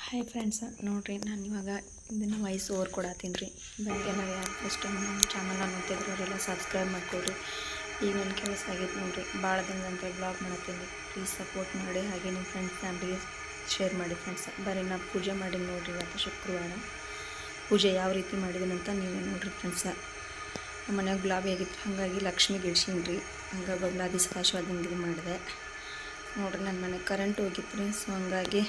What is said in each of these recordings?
Hi friends, ನೋಡಿರಿ ನಾನು ಇವಾಗ ಇದನ್ನು ವಾಯ್ಸ್ ಓವರ್ ಕೊಡತ್ತೀನಿ ರೀ. ಬೆಳಗ್ಗೆ ನಾವು ಯಾರು ಫಸ್ಟ್ ಟೈಮ್ ನಮ್ಮ ಚಾನಲ್ನ ನೋಡ್ತಿದ್ರು ಅವರೆಲ್ಲ ಸಬ್ಸ್ಕ್ರೈಬ್ ಮಾಡ್ಕೊಳ್ರಿ. ಈಗ ನನ್ನ ಕೆಲಸ ಆಗೈತೆ ನೋಡಿರಿ, ಭಾಳ ದಿನದಂತೆ ಬ್ಲಾಗ್ ಮಾಡತ್ತೀನಿ. ಪ್ಲೀಸ್ ಸಪೋರ್ಟ್ ಮಾಡಿ, ಹಾಗೆ ನಿಮ್ಮ ಫ್ರೆಂಡ್ಸ್ ಫ್ಯಾಮಿಲಿಗೆ ಶೇರ್ ಮಾಡಿ ಫ್ರೆಂಡ್ಸ್. ಬರೀ ನಾನು ಪೂಜೆ ಮಾಡಿ ನೋಡಿರಿ. ಇವತ್ತು ಶುಕ್ರವಾರ ಪೂಜೆ ಯಾವ ರೀತಿ ಮಾಡಿದ್ದೀನಿ ಅಂತ ನೀವೇ ನೋಡಿರಿ ಫ್ರೆಂಡ್ಸ. ನಮ್ಮ ಮನೆಯಾಗ ಗುಲಾಬಿ ಆಗಿತ್ತು, ಹಾಗಾಗಿ ಲಕ್ಷ್ಮಿ ಗಿಡ್ಸೀನಿ ರೀ. ಹಂಗಾಗಿ ಬಗ್ಲಾದಿ ಸದಾಶಿವದಂಗೆ ಇದು ಮಾಡಿದೆ ನೋಡಿರಿ. ನನ್ನ ಮನೆ ಕರೆಂಟ್ ಹೋಗಿತ್ತು ರೀ, ಸೊ ಹಂಗಾಗಿ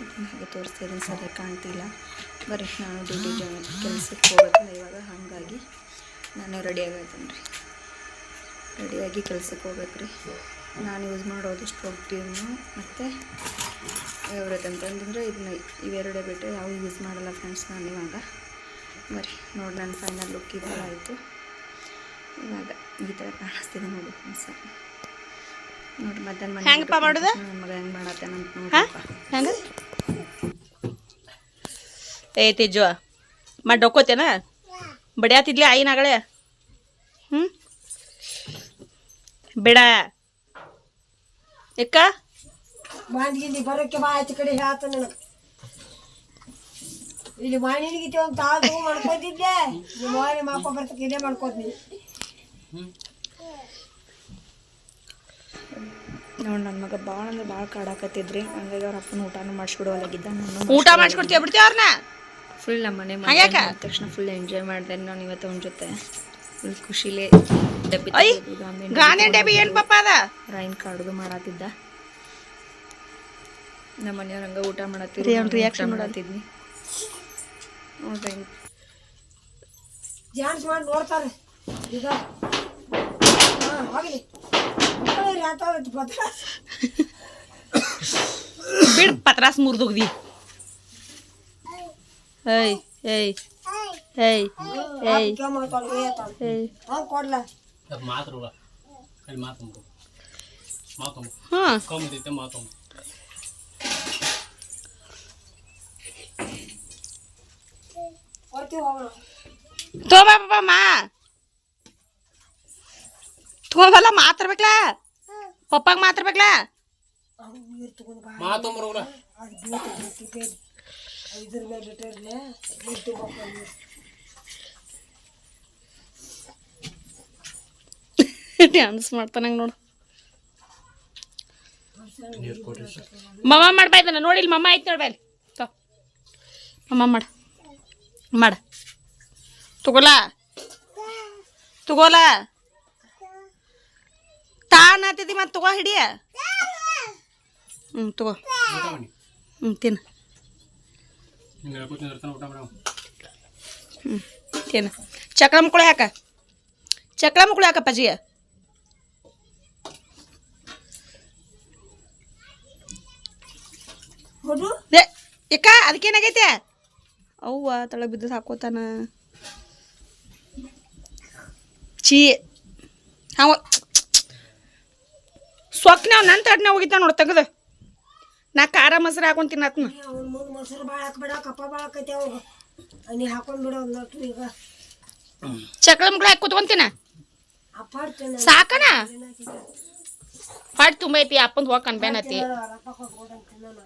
ಇದನ್ನು ಹಾಗೆ ತೋರಿಸ್ತಿದ್ದೀನಿ, ಸರಿಯಾಗಿ ಕಾಣ್ತಿಲ್ಲ. ಬರೀ ನಾನು ಡ್ಯೂಟಿ ಕೆಲಸಕ್ಕೆ ಹೋಗೋದಿಲ್ಲ ಇವಾಗ, ಹಾಗಾಗಿ ನಾನು ರೆಡಿ ಆಗೈತೀನಿ ರೀ. ರೆಡಿಯಾಗಿ ಕೆಲಸಕ್ಕೆ ಹೋಗ್ಬೇಕು ರೀ. ನಾನು ಯೂಸ್ ಮಾಡೋದು ಸ್ಟೋವ್ ಟೀಮು ಮತ್ತು ಎವ್ರೆತ್ ಅಂತಂದರೆ ಇದನ್ನ ಇವೆರಡೇ ಬಿಟ್ಟರೆ ಯಾವ ಯೂಸ್ ಮಾಡಲ್ಲ ಫ್ರೆಂಡ್ಸ್ ನಾನು ಇವಾಗ. ಬರೀ ನೋಡಿ ನನ್ನ ಫೈನಲ್ ಲುಕ್ ಈ ಥರ ಆಯಿತು. ಇವಾಗ ಈ ಥರ ಕಾಣಿಸ್ತಿದೆ ನೋಡಿ ಫ್ರೆಂಡ್ಸ್. ನೋಡಿ ಮಧ್ಯಾಹ್ನ ಮನೆ ಹೆಂಗಪ್ಪ ಮಾಡೋದು, ನನ್ನ ಮಗ ಹೆಂಗೆ ಮಾಡತ್ತೇನೆ ಅಂತ ನೋಡಿ. ಹೆಂಗೆ ಏ ತೇಜು ಮಾಡಿ ಡೊಕ್ಕೋತೇನ ಬಡಿಯಾತಿದ್ಲಿ ಆಯಿನಾಗಳೆ. ಬೇಡ ಯಾಕ ಬಾಂಡ್ಗಿಂಡಿ ಬರೋಕ್ಕೆ ಬಾ ಆಚೆ ಕಡೆ ಹೇಳ್ತ ನನಗೆ. ಇಲ್ಲಿ ಮಾಣಿಗಿತಿ ಒಂದು ತಾಳು ಮಾಡ್ಕೊತಿದ್ದೆ, ನಿಮ್ಮ ಮಾಪ ಬರ್ತಕ್ಕೆ ಇದೇ ಮಾಡ್ಕೋತೀನಿ. ನೋಡಿ ನನ್ನ ಮಗ ಭಾಳ ಅಂದ್ರೆ ಭಾಳ ಕಾಡಾಕತ್ತಿದ್ರಿ, ಹಂಗಾಗಿ ಅವ್ರ ಅಪ್ಪನ ಊಟನೂ ಮಾಡಿಸ್ಬಿಡೋಲಾಗಿದ್ದ. ನಾನು ಊಟ ಮಾಡಿಸ್ಕೊಡ್ತೀವಿ ಬಿಡ್ತೀವಿ ಅವ್ರನ್ನ ಫುಲ್ ನಮ್ಮ ಮನೆ ಮಾಡಿದ ತಕ್ಷಣ ಫುಲ್ ಎಂಜಾಯ್ ಮಾಡಿದೆ ನಾನು ಇವತ್ತು ಅವನ ಜೊತೆ. ಫುಲ್ ಖುಷಿಲೇ ಡಬ್ಬಿ ಏನು ಪಾಪ ಅದ ರೈನ್ ಕಾಡ್ದು ಮಾಡತ್ತಿದ್ದ. ನಮ್ಮ ಮನೆಯವ್ರ ಹಂಗೆ ಊಟ ಮಾಡತ್ತಿದ್ವಿ ಮಾಡತ್ತಿದ್ವಿ ನೋಡ್ರಿ. ಡ್ಯಾನ್ಸ್ ಮಾಡಿ ನೋಡ್ತಾರೆ ಈಗ. ಬಿಡ್ ಪತ್ರಾಸ್ ಮುರಿದೋಗ್ದಿ. ಏಯ್ ಏಯ್ ಏಯ್ ಏಯ್ ಕೊಡ್ಲ ತೋಬಮ್ಮ ತೋಬಲ್ಲ ಮಾತಾಡ್ಬೇಕಲ್ಲ, ಪಪ್ಪಾಗ ಮಾತಾಡ್ಬೇಕಲ್ಲ. ಡ್ಯಾನ್ಸ್ ಮಾಡ್ತಾನಂಗ ನೋಡು. ಮಮ್ಮ ಮಾಡ್ಬಾಯ್ತಾನ ನೋಡಿ, ಇಲ್ಲಿ ಮಮ್ಮ ಆಯ್ತು ನೋಡ್ಬಾಯ್ಲಿ. ಮಮ್ಮ ಮಾಡ ಮಾಡ ತಗೋಲ ತಗೋಲ ತಾನ ಹತ್ತಿದ್ದಿ ಮತ್ತೆ ತಗೋ ಹಿಡಿಯ. ತಗೋ ತಿನ್ನ ತಿನ್ನ. ಚಕ್ರ ಮುಕ್ಕಳು ಹಾಕ, ಚಕ್ರ ಮುಕ್ಕಳು ಹಾಕ ಪಜಿಯ. ಯಾಕ ಅದಕ್ಕೇನಾಗೈತೆ? ಅವ್ವ ತಳಗ ಬಿದ್ದು ಹಾಕೋತಾನ. ಚೀ ಅವ ಸೊಕ್ಕ ನಾವು ನನ್ನ ತಡ್ನೆ ಹೋಗಿತ್ತ ನೋಡು ತೆಗ್ದು. ನಾ ಖಾರ ಮೊಸರು ಹಾಕೊಂಡು ತಿನ್ನತ್ನ. ಮೊಸರು ಭಾಳ ಹಾಕ್ಬೇಡ, ಕಪ್ಪ ಭಾಳ ಆಕೈತೆ ಅವಾಗ. ನೀ ಹಾಕೊಂಡ್ಬಿಡೋ ಈಗ ಚಕ್ರ ಮುಗ್ಳು ಹಾಕಿ ಕುತ್ಕೊಂತೀನ ಸಾಕಣ. ಪಾಟ್ ತುಂಬ ಐತಿ ಅಪ್ಪಂದು ಹೋಗಿ ಕನ್ಬೇನತಿ.